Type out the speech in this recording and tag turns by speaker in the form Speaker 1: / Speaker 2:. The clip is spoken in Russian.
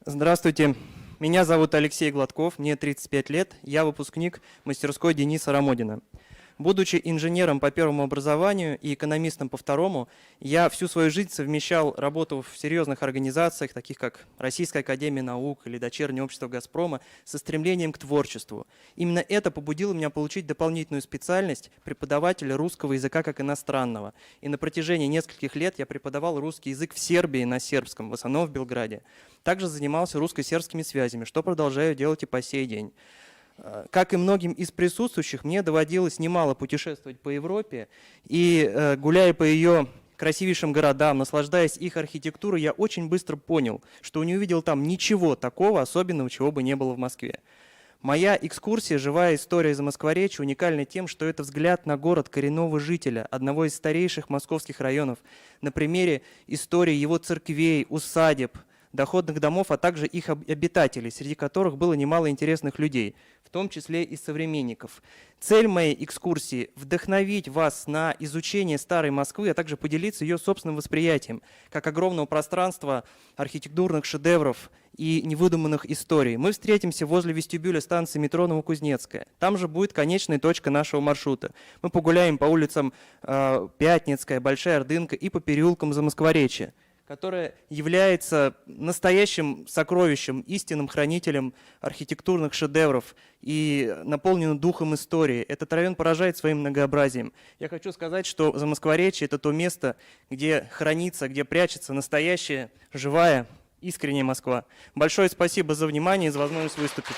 Speaker 1: Здравствуйте, меня зовут Алексей Гладков, мне 35 лет, я выпускник мастерской Дениса Рамодина. Будучи инженером по первому образованию и экономистом по второму, я всю свою жизнь совмещал работу в серьезных организациях, таких как Российская академия наук или Дочернее общество Газпрома, со стремлением к творчеству. Именно это побудило меня получить дополнительную специальность преподавателя русского языка как иностранного. И на протяжении нескольких лет я преподавал русский язык в Сербии на сербском, в основном в Белграде. Также занимался русско-сербскими связями, что продолжаю делать и по сей день. Как и многим из присутствующих, мне доводилось немало путешествовать по Европе, и гуляя по ее красивейшим городам, наслаждаясь их архитектурой, я очень быстро понял, что не увидел там ничего такого особенного, чего бы не было в Москве. Моя экскурсия «Живая история Замоскворечья» уникальна тем, что это взгляд на город коренного жителя, одного из старейших московских районов, на примере истории его церквей, усадеб, доходных домов, а также их обитателей, среди которых было немало интересных людей, в том числе и современников. Цель моей экскурсии – вдохновить вас на изучение старой Москвы, а также поделиться ее собственным восприятием, как огромного пространства архитектурных шедевров и невыдуманных историй. Мы встретимся возле вестибюля станции метро Новокузнецкая. Там же будет конечная точка нашего маршрута. Мы погуляем по улицам Пятницкая, Большая Ордынка и по переулкам Замоскворечья, которая является настоящим сокровищем, истинным хранителем архитектурных шедевров и наполненным духом истории. Этот район поражает своим многообразием. Я хочу сказать, что Замоскворечье – это то место, где хранится, где прячется настоящая, живая, искренняя Москва. Большое спасибо за внимание и за возможность выступить.